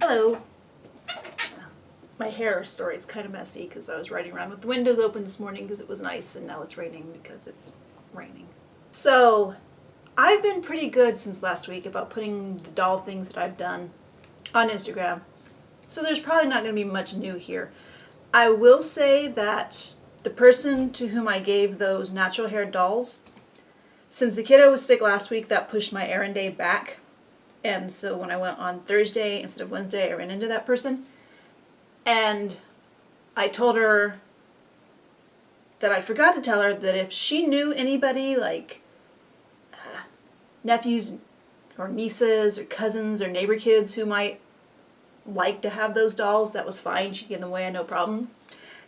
Hello. My hair, sorry, it's kind of messy because I was riding around with the windows open this morning because it was nice, and now it's raining because it's raining. So, I've been pretty good since last week about putting the doll things that I've done on Instagram. So there's probably not going to be much new here. I will say that the person to whom I gave those natural hair dolls, since the kiddo was sick last week, that pushed my errand day back. And so when I went on Thursday instead of Wednesday, I ran into that person. And I told her that I forgot to tell her that if she knew anybody like nephews or nieces or cousins or neighbor kids who might like to have those dolls, that was fine. She'd give them away, no problem.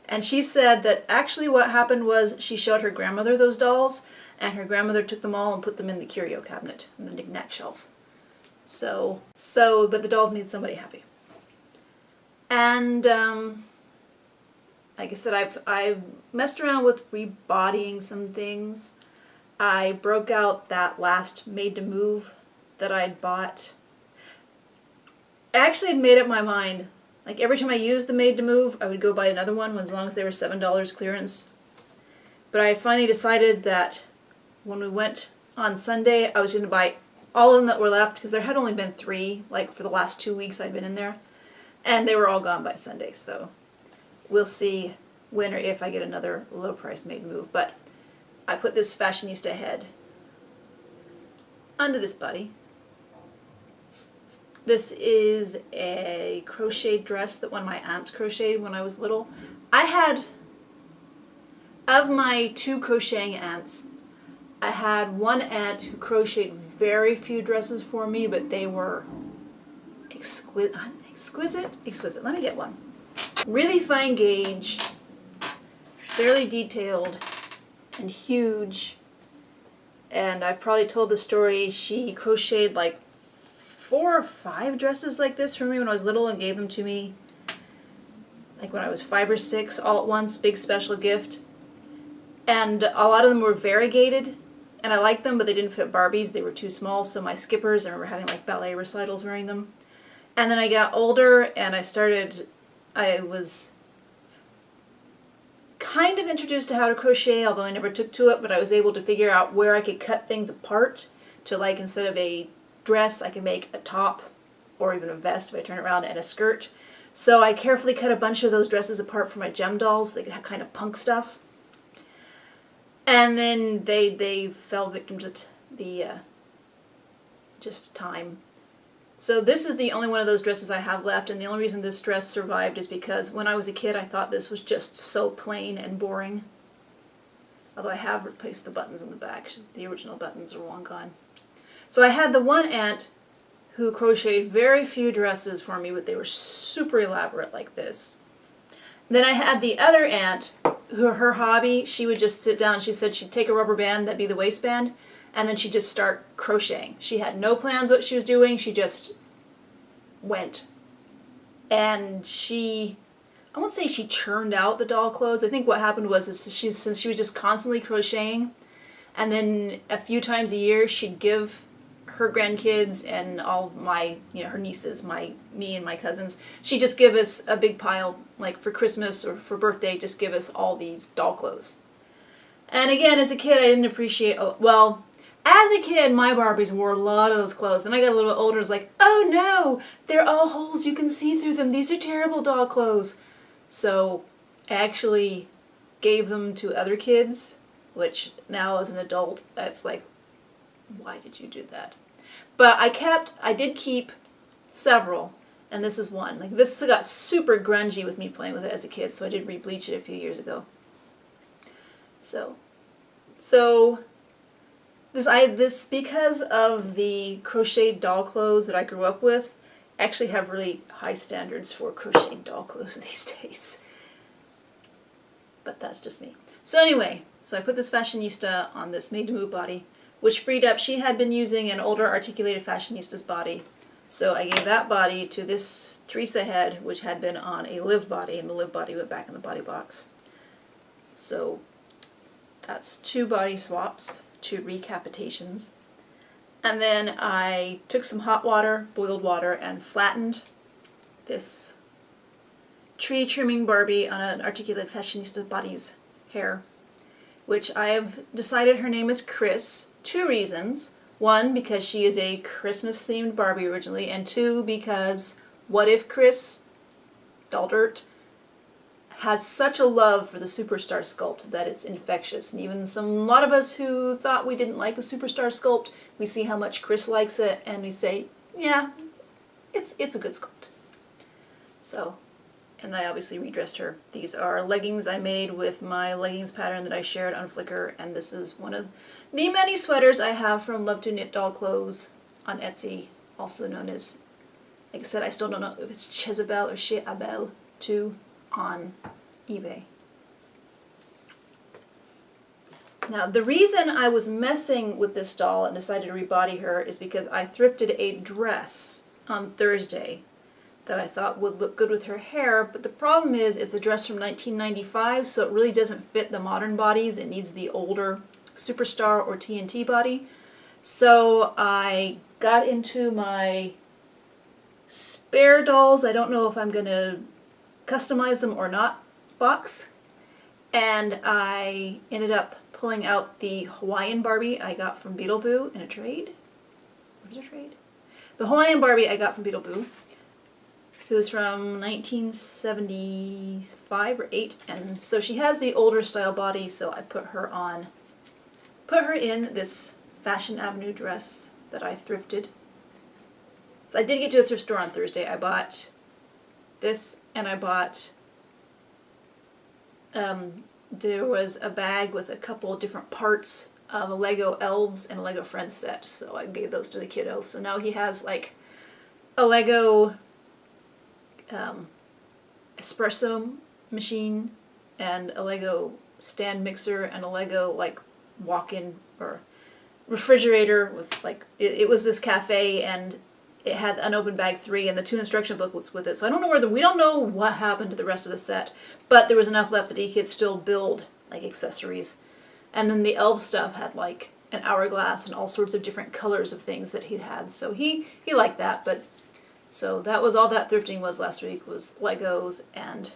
And she said that actually what happened was she showed her grandmother those dolls, and her grandmother took them all and put them in the curio cabinet, in the knick-knack shelf. But the dolls made somebody happy. And like I said, I've messed around with rebodying some things. I broke out that last Made to Move that I'd bought. I actually had made up my mind. Like every time I used the Made to Move, I would go buy another one as long as they were $7 clearance. But I finally decided that when we went on Sunday, I was going to buy all of them that were left, because there had only been 3, like for the last 2 weeks I'd been in there. And they were all gone by Sunday, so we'll see when or if I get another low price Made to Move. But I put this fashionista head under this body. This is a crocheted dress that one of my aunts crocheted when I was little. I had, of my 2 crocheting aunts, I had one aunt who crocheted very few dresses for me, but they were exquisite. Let me get one. Really fine gauge, fairly detailed, and huge. And I've probably told the story, she crocheted like 4 or 5 dresses like this for me when I was little and gave them to me like when I was 5 or 6 all at once, big special gift. And a lot of them were variegated, and I liked them, but they didn't fit Barbies. They were too small, so my skippers, I remember having like ballet recitals wearing them. And then I got older and I was kind of introduced to how to crochet, although I never took to it, but I was able to figure out where I could cut things apart to, like, instead of a dress, I could make a top or even a vest if I turn it around, and a skirt. So I carefully cut a bunch of those dresses apart for my gem dolls so they could have kind of punk stuff. And then they fell victim to just time. So this is the only one of those dresses I have left, and the only reason this dress survived is because when I was a kid I thought this was just so plain and boring. Although I have replaced the buttons in the back. The original buttons are long gone. So I had the one aunt who crocheted very few dresses for me, but they were super elaborate like this. Then I had the other aunt who, her hobby, she would just sit down. She said she'd take a rubber band, that'd be the waistband, and then she'd just start crocheting. She had no plans what she was doing, she just went. And I won't say she churned out the doll clothes. I think what happened was since she was just constantly crocheting, and then a few times a year she'd give her grandkids and all my, her nieces, me and my cousins, she'd just give us a big pile, like for Christmas or for birthday, just give us all these doll clothes. And again, as a kid, I didn't appreciate, well, as a kid, my Barbies wore a lot of those clothes. Then I got a little bit older, I was like, oh no, they're all holes, you can see through them, these are terrible doll clothes. So I actually gave them to other kids, which now as an adult, it's like, why did you do that? But I did keep several, and this is one. Like this got super grungy with me playing with it as a kid, so I did re-bleach it a few years ago. So this because of the crocheted doll clothes that I grew up with, I actually have really high standards for crocheted doll clothes these days. But that's just me. So anyway, so I put this fashionista on this Made to Move body, which freed up. She had been using an older articulated fashionista's body, so I gave that body to this Teresa head, which had been on a Liv body, and the Liv body went back in the body box. So that's 2 body swaps, 2 recapitations. And then I took some hot water, boiled water, and flattened this tree trimming Barbie on an articulate fashionista body's hair, which I've decided her name is Chris. 2 reasons. 1, because she is a Christmas-themed Barbie originally, and 2, because what if Chris Daldert has such a love for the Superstar sculpt that it's infectious, and even a lot of us who thought we didn't like the Superstar sculpt, we see how much Chris likes it, and we say, yeah, it's a good sculpt. So, and I obviously redressed her. These are leggings I made with my leggings pattern that I shared on Flickr, and this is one of the many sweaters I have from Love to Knit Doll Clothes on Etsy, also known as, like I said, I still don't know if it's Chezabel or Chez Abel 2 on eBay. Now, the reason I was messing with this doll and decided to rebody her is because I thrifted a dress on Thursday that I thought would look good with her hair, but the problem is it's a dress from 1995, so it really doesn't fit the modern bodies. It needs the older Superstar or TNT body. So I got into my spare dolls, I don't know if I'm going to customize them or not, box, and I ended up pulling out the Hawaiian Barbie I got from Beetleboo in a trade. Was it a trade? The Hawaiian Barbie I got from Beetleboo, who was from 1975 or 8, and so she has the older style body, so I put her in this Fashion Avenue dress that I thrifted. So I did get to a thrift store on Thursday. I bought this, and I bought, there was a bag with a couple of different parts of a Lego Elves and a Lego Friends set, so I gave those to the kiddo. So now he has like a Lego espresso machine and a Lego stand mixer and a Lego like walk-in or refrigerator with like, it was this cafe, and it had unopened bag 3 and the 2 instruction booklets with it. So I don't know we don't know what happened to the rest of the set, but there was enough left that he could still build like accessories. And then the elf stuff had like an hourglass and all sorts of different colors of things that he had. So he liked that, but so that was all that thrifting was last week, was Legos. And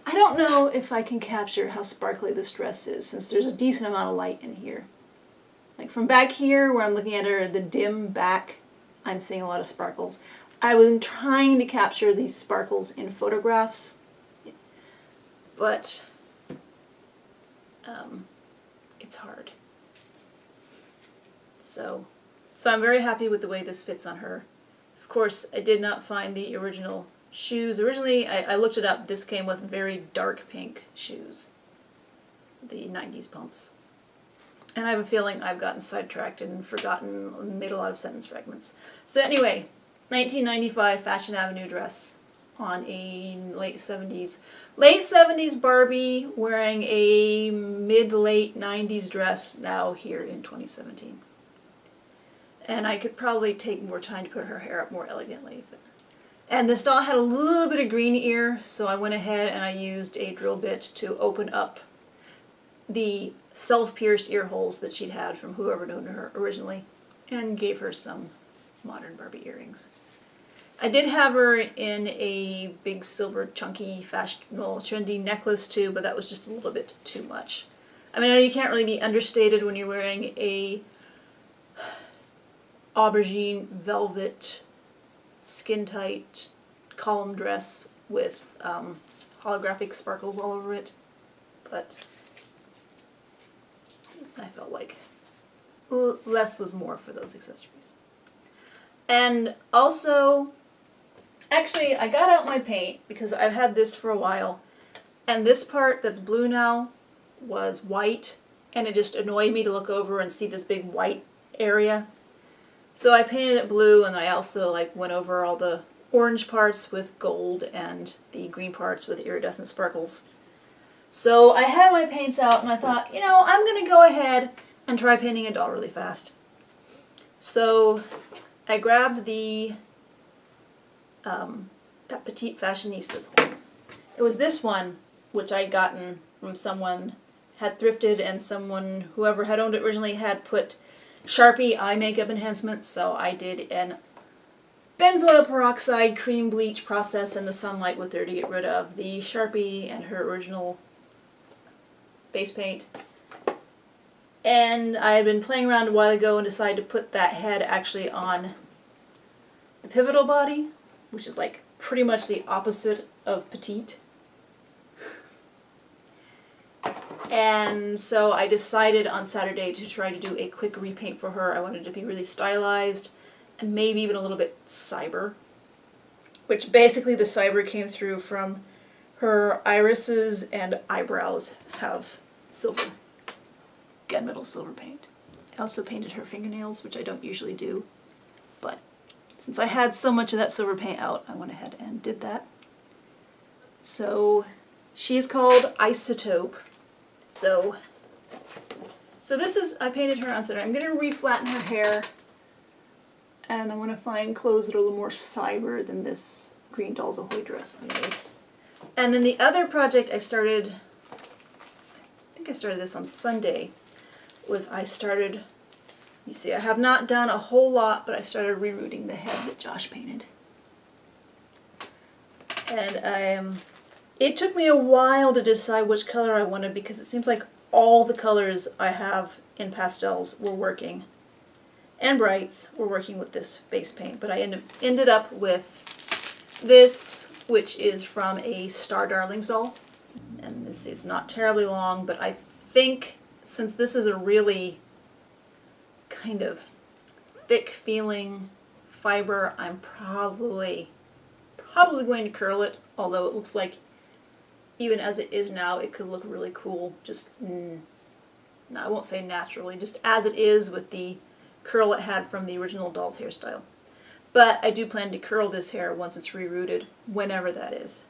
I don't know if I can capture how sparkly this dress is, since there's a decent amount of light in here. Like from back here where I'm looking at her, the dim back, I'm seeing a lot of sparkles. I was trying to capture these sparkles in photographs, but it's hard. So I'm very happy with the way this fits on her. Of course, I did not find the original shoes. Originally, I looked it up. This came with very dark pink shoes, the 90s pumps. And I have a feeling I've gotten sidetracked and forgotten and made a lot of sentence fragments. So anyway, 1995 Fashion Avenue dress on a late 70s Barbie wearing a mid-late 90s dress now here in 2017. And I could probably take more time to put her hair up more elegantly. And this doll had a little bit of green ear, so I went ahead and I used a drill bit to open up the self-pierced ear holes that she'd had from whoever known her originally, and gave her some modern Barbie earrings. I did have her in a big silver chunky fashionable trendy necklace too, but that was just a little bit too much. I mean, I know you can't really be understated when you're wearing a aubergine velvet skin tight column dress with holographic sparkles all over it, but I felt like less was more for those accessories. And also, actually, I got out my paint because I've had this for a while, and this part that's blue now was white, and it just annoyed me to look over and see this big white area. So I painted it blue, and I also went over all the orange parts with gold and the green parts with iridescent sparkles. So I had my paints out, and I thought, I'm going to go ahead and try painting a doll really fast. So I grabbed the that Petite Fashionistas hole. It was this one, which I'd gotten from someone, had thrifted, and whoever had owned it originally had put Sharpie eye makeup enhancement, so I did an benzoyl peroxide cream bleach process in the sunlight with her to get rid of the Sharpie and her original base paint. And I had been playing around a while ago and decided to put that head actually on the pivotal body, which is like pretty much the opposite of petite. And so I decided on Saturday to try to do a quick repaint for her. I wanted it to be really stylized and maybe even a little bit cyber, which basically the cyber came through from her irises and eyebrows have silver, gunmetal silver paint. I also painted her fingernails, which I don't usually do, but since I had so much of that silver paint out, I went ahead and did that. So she's called Isotope. So this is, I painted her on Saturday. I'm going to reflatten her hair, and I want to find clothes that are a little more cyber than this Green Dolls Ahoy dress I made. And then the other project I started, I think I started this on Sunday, was you see, I have not done a whole lot, but I started rerouting the head that Josh painted. And it took me a while to decide which color I wanted because it seems like all the colors I have in pastels were working. And brights were working with this face paint, but I ended up with this, which is from a Star Darlings doll. And it's not terribly long, but I think since this is a really kind of thick feeling fiber, I'm probably going to curl it, although it looks like even as it is now, it could look really cool. Just, no, I won't say naturally, just as it is with the curl it had from the original doll's hairstyle. But I do plan to curl this hair once it's rerouted, whenever that is.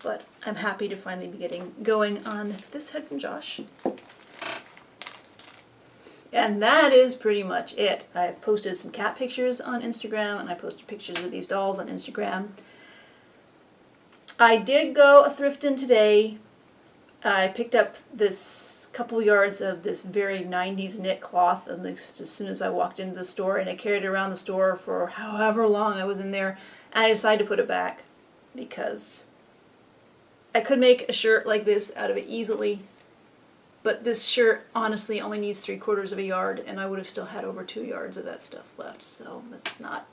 But I'm happy to finally be getting going on this head from Josh. And that is pretty much it. I've posted some cat pictures on Instagram, and I posted pictures of these dolls on Instagram. I did go a thrifting today. I picked up this couple yards of this very 90s knit cloth almost as soon as I walked into the store, and I carried it around the store for however long I was in there, and I decided to put it back because I could make a shirt like this out of it easily, but this shirt honestly only needs 3/4 of a yard, and I would have still had over 2 yards of that stuff left, so that's not...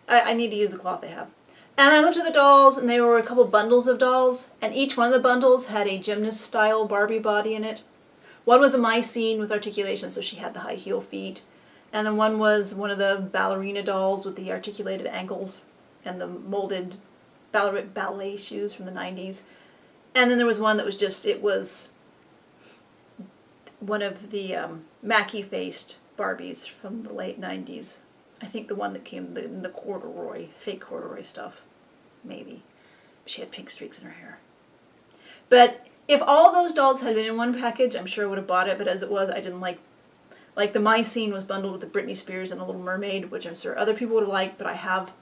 I need to use the cloth I have. And I looked at the dolls, and there were a couple bundles of dolls, and each one of the bundles had a gymnast-style Barbie body in it. One was a Mycene with articulation, so she had the high heel feet. And then one was one of the ballerina dolls with the articulated ankles and the molded ballet shoes from the 90s. And then there was one that was just, it was one of the Mackie-faced Barbies from the late 90s. I think the one that came in the corduroy, fake corduroy stuff. Maybe. She had pink streaks in her hair. But if all those dolls had been in one package, I'm sure I would have bought it, but as it was, I didn't like the Mycene was bundled with the Britney Spears and a Little Mermaid, which I'm sure other people would have liked, but I have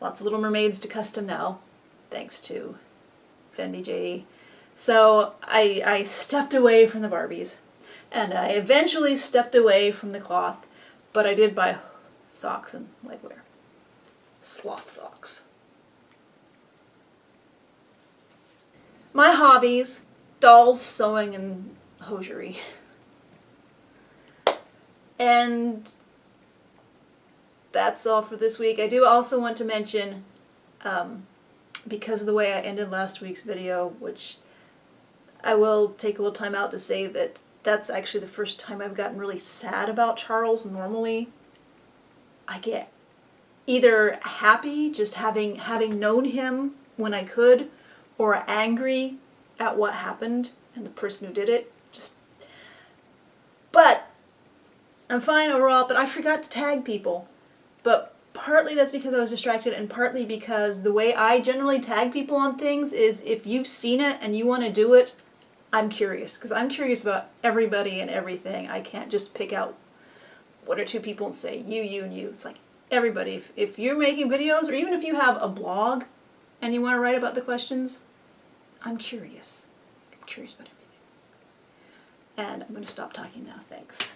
lots of Little Mermaids to custom now, thanks to Fendi JD. So I stepped away from the Barbies, and I eventually stepped away from the cloth, but I did buy socks and legwear. Sloth socks. My hobbies: dolls, sewing, and hosiery. And that's all for this week. I do also want to mention, because of the way I ended last week's video, which I will take a little time out to say that that's actually the first time I've gotten really sad about Charles. Normally, I get either happy just having known him when I could, or angry at what happened and the person who did it. But I'm fine overall, but I forgot to tag people. But partly that's because I was distracted, and partly because the way I generally tag people on things is if you've seen it and you want to do it, I'm curious. Because I'm curious about everybody and everything. I can't just pick out one or two people and say, you, and you. It's like everybody. If you're making videos, or even if you have a blog and you want to write about the questions, I'm curious. I'm curious about everything. And I'm going to stop talking now. Thanks.